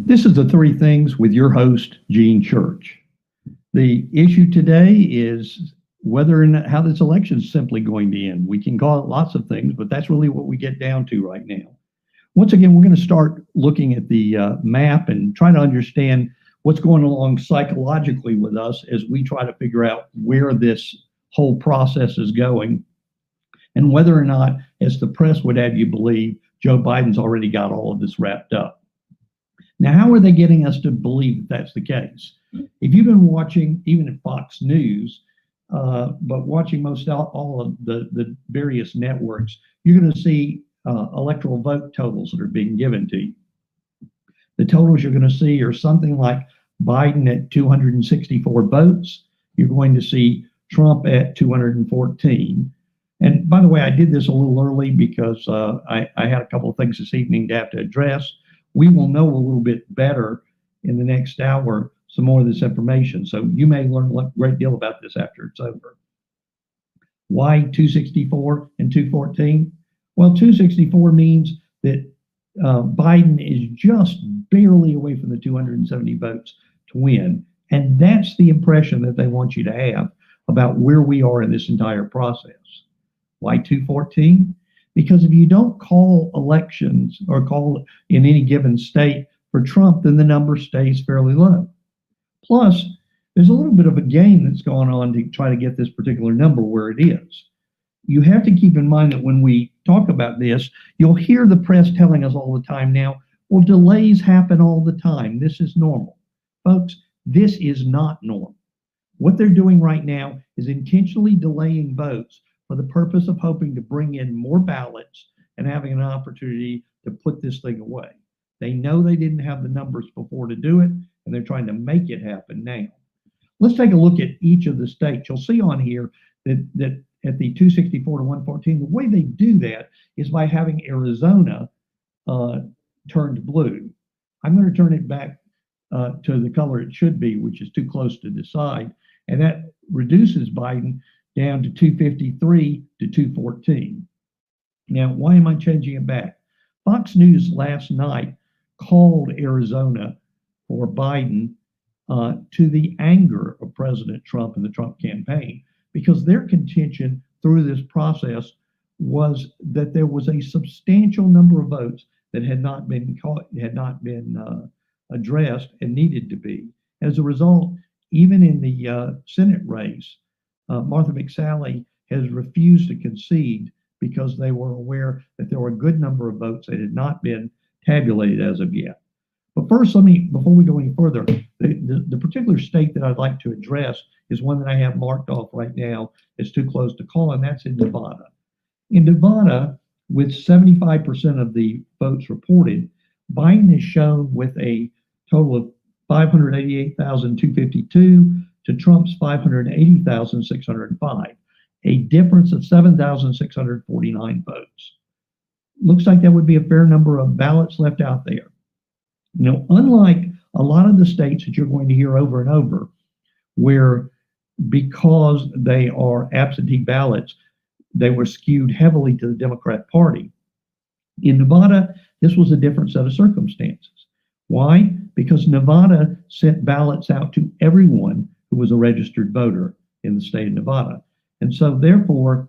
This is the Three Things with your host, Gene Church. The issue today is whether or not how this election is simply going to end. We can call it lots of things, but that's really what we get down to right now. Once again, we're going to start looking at the map and try to understand what's going along psychologically with us as we try to figure out where this whole process is going and whether or not, as the press would have you believe, Joe Biden's already got all of this wrapped up. Now, how are they getting us to believe that that's the case? If you've been watching, even at Fox News, but watching most all of the various networks, you're going to see electoral vote totals that are being given to you. The totals you're going to see are something like Biden at 264 votes. You're going to see Trump at 214. And by the way, I did this a little early because I had a couple of things this evening to have to address. We will know a little bit better in the next hour some more of this information. So you may learn a great deal about this after it's over. Why 264 and 214? Well, 264 means that Biden is just barely away from the 270 votes to win. And that's the impression that they want you to have about where we are in this entire process. Why 214? Because if you don't call elections or call in any given state for Trump, then the number stays fairly low. Plus, there's a little bit of a game that's going on to try to get this particular number where it is. You have to keep in mind that when we talk about this, you'll hear the press telling us all the time now, well, delays happen all the time. This is normal. Folks, this is not normal. What they're doing right now is intentionally delaying votes for the purpose of hoping to bring in more ballots and having an opportunity to put this thing away. They know they didn't have the numbers before to do it, and they're trying to make it happen now. Let's take a look at each of the states. You'll see on here that at the 264 to 114, the way they do that is by having Arizona turned blue. I'm going to turn it back to the color it should be, which is too close to decide, and that reduces Biden down to 253 to 214. Now, why am I changing it back? Fox News last night called Arizona for Biden to the anger of President Trump and the Trump campaign, because their contention through this process was that there was a substantial number of votes that had not been addressed and needed to be. As a result, even in the Senate race, Martha McSally has refused to concede because they were aware that there were a good number of votes that had not been tabulated as of yet. But first, before we go any further, the particular state that I'd like to address is one that I have marked off right now. It's too close to call, and that's in Nevada. In Nevada, with 75% of the votes reported, Biden is shown with a total of 588,252 to Trump's 580,605, a difference of 7,649 votes. Looks like that would be a fair number of ballots left out there. Now, unlike a lot of the states that you're going to hear over and over, where because they are absentee ballots, they were skewed heavily to the Democrat Party. In Nevada, this was a different set of circumstances. Why? Because Nevada sent ballots out to everyone who was a registered voter in the state of Nevada. And so therefore,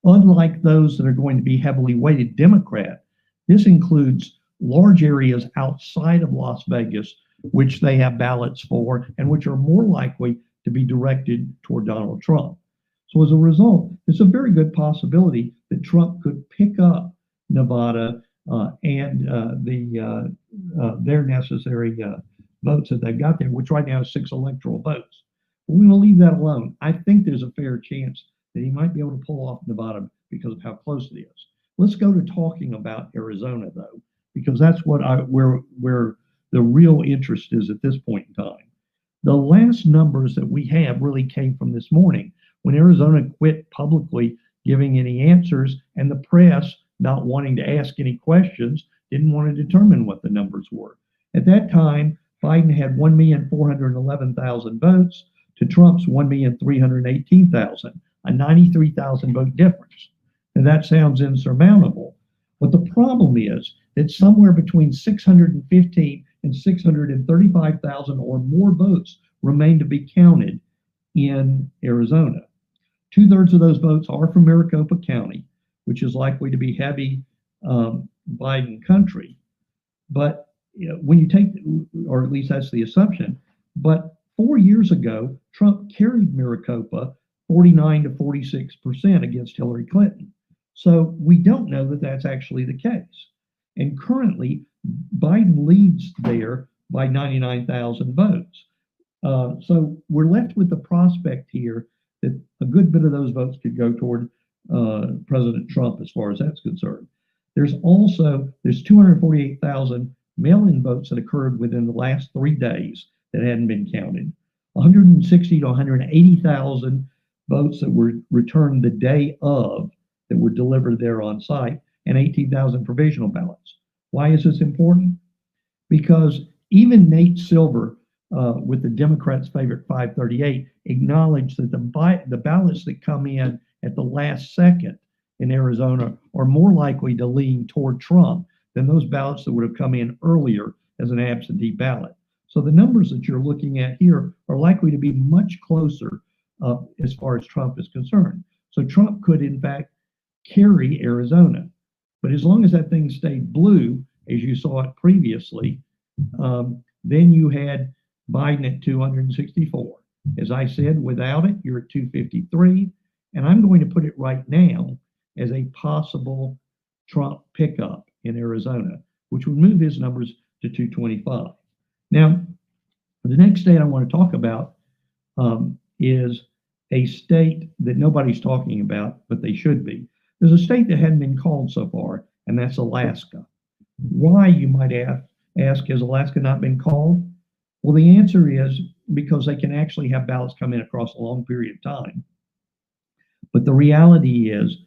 unlike those that are going to be heavily weighted Democrat, this includes large areas outside of Las Vegas, which they have ballots for and which are more likely to be directed toward Donald Trump. So as a result, it's a very good possibility that Trump could pick up Nevada and their necessary votes that they've got there, which right now is 6 electoral votes. But we're going to leave that alone. I think there's a fair chance that he might be able to pull off Nevada because of how close it is. Let's go to talking about Arizona, though, because that's where the real interest is at this point in time. The last numbers that we have really came from this morning when Arizona quit publicly giving any answers, and the press, not wanting to ask any questions, didn't want to determine what the numbers were. At that time, Biden had 1,411,000 votes to Trump's 1,318,000, a 93,000 vote difference. And that sounds insurmountable. But the problem is that somewhere between 615 and 635,000 or more votes remain to be counted in Arizona. 2/3 of those votes are from Maricopa County, which is likely to be heavy Biden country. But when you take, or at least that's the assumption, but 4 years ago, Trump carried Maricopa 49 to 46% against Hillary Clinton. So we don't know that that's actually the case. And currently, Biden leads there by 99,000 votes. So we're left with the prospect here that a good bit of those votes could go toward President Trump as far as that's concerned. There's 248,000 mail-in votes that occurred within the last 3 days that hadn't been counted. 160 to 180,000 votes that were returned the day of that were delivered there on site, and 18,000 provisional ballots. Why is this important? Because even Nate Silver, with the Democrats' favorite 538, acknowledged that the ballots that come in at the last second in Arizona are more likely to lean toward Trump than those ballots that would have come in earlier as an absentee ballot. So the numbers that you're looking at here are likely to be much closer as far as Trump is concerned. So Trump could, in fact, carry Arizona. But as long as that thing stayed blue, as you saw it previously, then you had Biden at 264. As I said, without it, you're at 253. And I'm going to put it right now as a possible Trump pickup in Arizona, which would move his numbers to 225. Now, the next state I want to talk about is a state that nobody's talking about, but they should be. There's a state that hadn't been called so far, and that's Alaska. Why, you might ask, has Alaska not been called? Well, the answer is because they can actually have ballots come in across a long period of time. But the reality is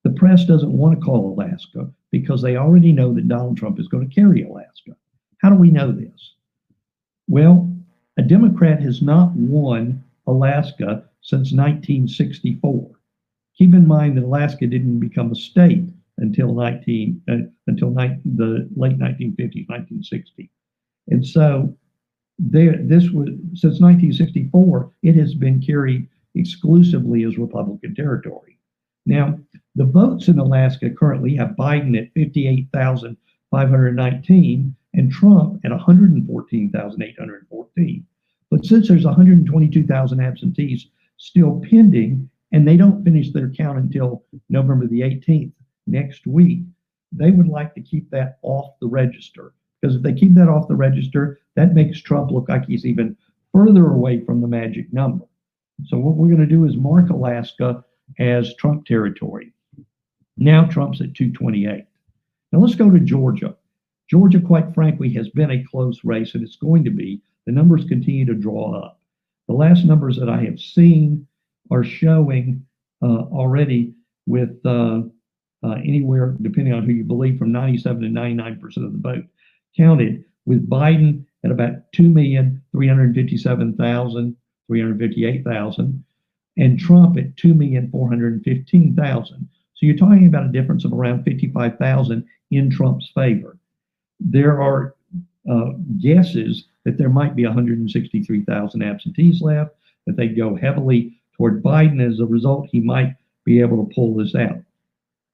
the press doesn't want to call Alaska because they already know that Donald Trump is going to carry Alaska. How do we know this? Well, a Democrat has not won Alaska since 1964. Keep in mind that Alaska didn't become a state until the late 1950s, 1960. And so this was, since 1964, it has been carried exclusively as Republican territory. Now, the votes in Alaska currently have Biden at 58,519 and Trump at 114,814. But since there's 122,000 absentees still pending, and they don't finish their count until November the 18th next week, they would like to keep that off the register. Because if they keep that off the register, that makes Trump look like he's even further away from the magic number. So what we're going to do is mark Alaska as Trump territory. Now Trump's at 228. Now let's go to Georgia. Georgia, quite frankly, has been a close race, and it's going to be. The numbers continue to draw up. The last numbers that I have seen are showing already with anywhere, depending on who you believe, from 97 to 99% of the vote counted, with Biden at about 2,357,000, 358,000, and Trump at 2,415,000. So you're talking about a difference of around 55,000 in Trump's favor. There are guesses that there might be 163,000 absentees left, that they go heavily toward Biden. As a result, he might be able to pull this out.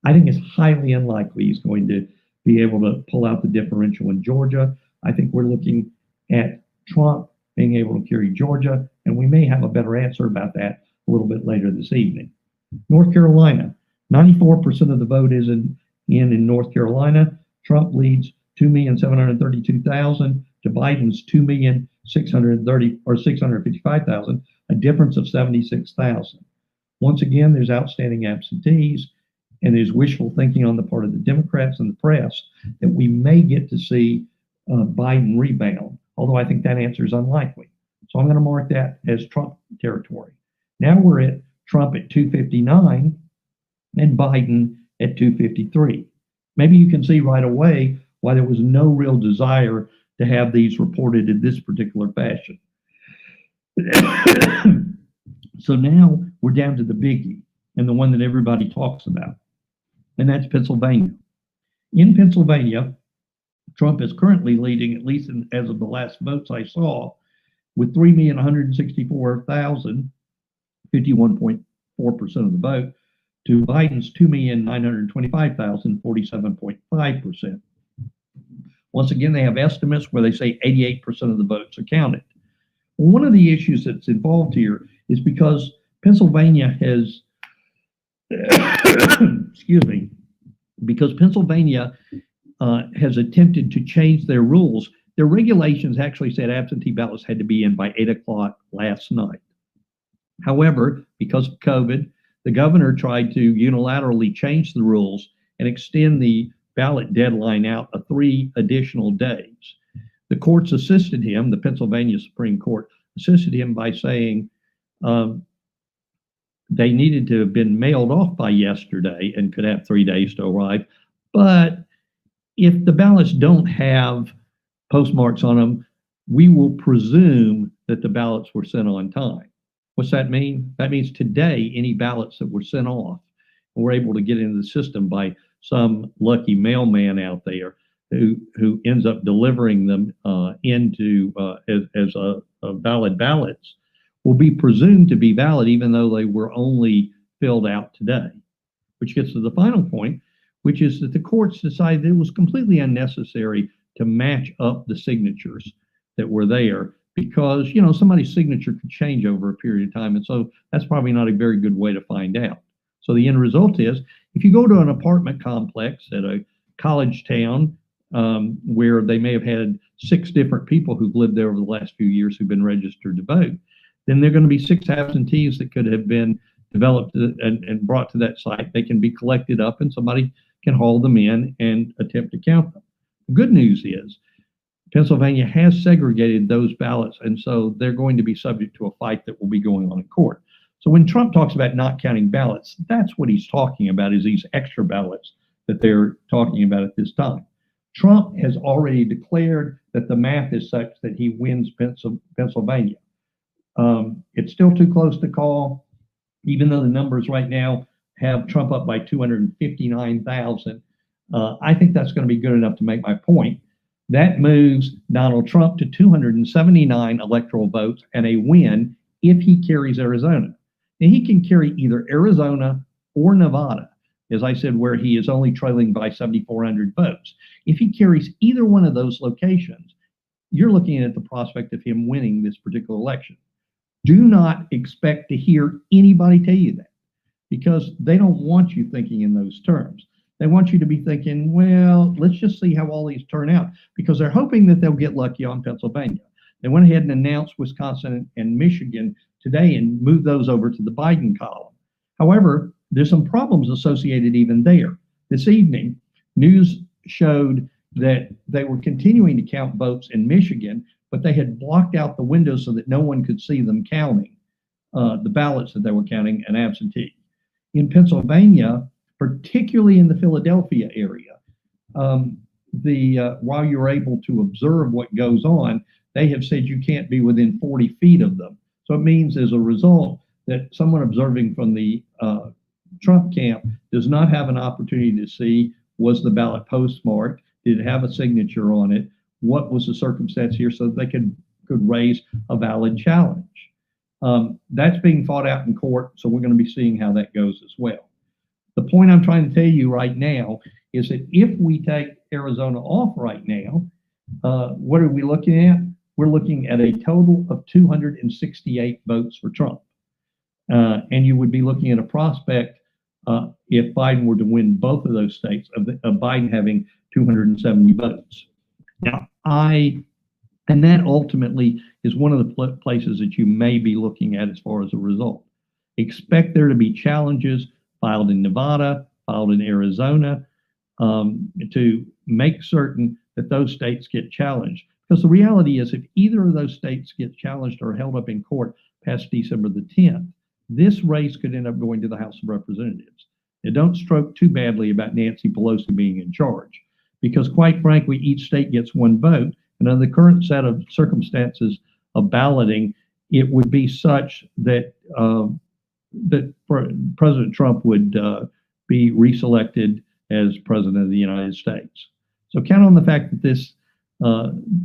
I think it's highly unlikely he's going to be able to pull out the differential in Georgia. I think we're looking at Trump being able to carry Georgia, and we may have a better answer about that a little bit later this evening. North Carolina, 94% of the vote is in North Carolina. Trump leads 2,732,000 to Biden's 655,000, a difference of 76,000. Once again, there's outstanding absentees, and there's wishful thinking on the part of the Democrats and the press that we may get to see Biden rebound, although I think that answer is unlikely. So I'm going to mark that as Trump territory. Now we're at Trump at 259 and Biden at 253. Maybe you can see right away why there was no real desire to have these reported in this particular fashion. So now we're down to the biggie and the one that everybody talks about, and that's Pennsylvania. In Pennsylvania, Trump is currently leading, at least as of the last votes I saw, with 3,164,000, 51.4% of the vote, to Biden's 2,925,000, 47.5%. Once again, they have estimates where they say 88% of the votes are counted. Well, one of the issues that's involved here is because Pennsylvania has, excuse me, because Pennsylvania has attempted to change their rules. Their regulations actually said absentee ballots had to be in by 8 o'clock last night. However, because of COVID, the governor tried to unilaterally change the rules and extend the ballot deadline out 3 additional days. The courts assisted him, the Pennsylvania Supreme Court assisted him by saying they needed to have been mailed off by yesterday and could have 3 days to arrive. But if the ballots don't have postmarks on them, we will presume that the ballots were sent on time. What's that mean? That means today, any ballots that were sent off and were able to get into the system by some lucky mailman out there who ends up delivering them into as valid ballots will be presumed to be valid even though they were only filled out today. Which gets to the final point, which is that the courts decided it was completely unnecessary to match up the signatures that were there because, you know, somebody's signature could change over a period of time. And so that's probably not a very good way to find out. So the end result is if you go to an apartment complex at a college town where they may have had 6 different people who've lived there over the last few years who've been registered to vote, then there are going to be 6 absentees that could have been developed and brought to that site. They can be collected up and somebody can haul them in and attempt to count them. The good news is Pennsylvania has segregated those ballots, and so they're going to be subject to a fight that will be going on in court. So when Trump talks about not counting ballots, that's what he's talking about, is these extra ballots that they're talking about at this time. Trump has already declared that the math is such that he wins Pennsylvania. It's still too close to call, even though the numbers right now have Trump up by 259,000. I think that's going to be good enough to make my point. That moves Donald Trump to 279 electoral votes and a win if he carries Arizona. Now, he can carry either Arizona or Nevada, as I said, where he is only trailing by 7,400 votes. If he carries either one of those locations, you're looking at the prospect of him winning this particular election. Do not expect to hear anybody tell you that because they don't want you thinking in those terms. They want you to be thinking, well, let's just see how all these turn out because they're hoping that they'll get lucky on Pennsylvania. They went ahead and announced Wisconsin and Michigan today and moved those over to the Biden column. However, there's some problems associated even there. This evening, news showed that they were continuing to count votes in Michigan, but they had blocked out the windows so that no one could see them counting the ballots that they were counting an absentee. In Pennsylvania, particularly in the Philadelphia area, while you're able to observe what goes on, they have said you can't be within 40 feet of them. So it means as a result that someone observing from the Trump camp does not have an opportunity to see, was the ballot postmarked? Did it have a signature on it? What was the circumstance here so that they could raise a valid challenge? That's being fought out in court, so we're going to be seeing how that goes as well. The point I'm trying to tell you right now is that if we take Arizona off right now, what are we looking at? We're looking at a total of 268 votes for Trump. And you would be looking at a prospect, if Biden were to win both of those states, of Biden having 270 votes. Now, and that ultimately is one of the places that you may be looking at as far as a result. Expect there to be challenges filed in Nevada, filed in Arizona, to make certain that those states get challenged. Because the reality is, if either of those states get challenged or held up in court past December the 10th, this race could end up going to the House of Representatives. Now, don't stroke too badly about Nancy Pelosi being in charge, because quite frankly, each state gets one vote. And under the current set of circumstances of balloting, it would be such that President Trump would be reselected as President of the United States. So count on the fact that this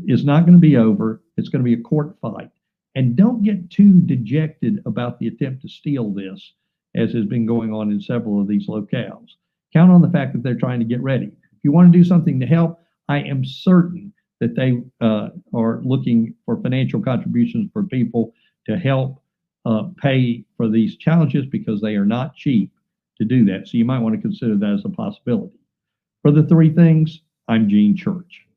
is not going to be over. It's going to be a court fight. And don't get too dejected about the attempt to steal this, as has been going on in several of these locales. Count on the fact that they're trying to get ready. If you want to do something to help, I am certain that they are looking for financial contributions for people to help pay for these challenges, because they are not cheap to do that. So you might want to consider that as a possibility. For the three things, I'm Gene Church.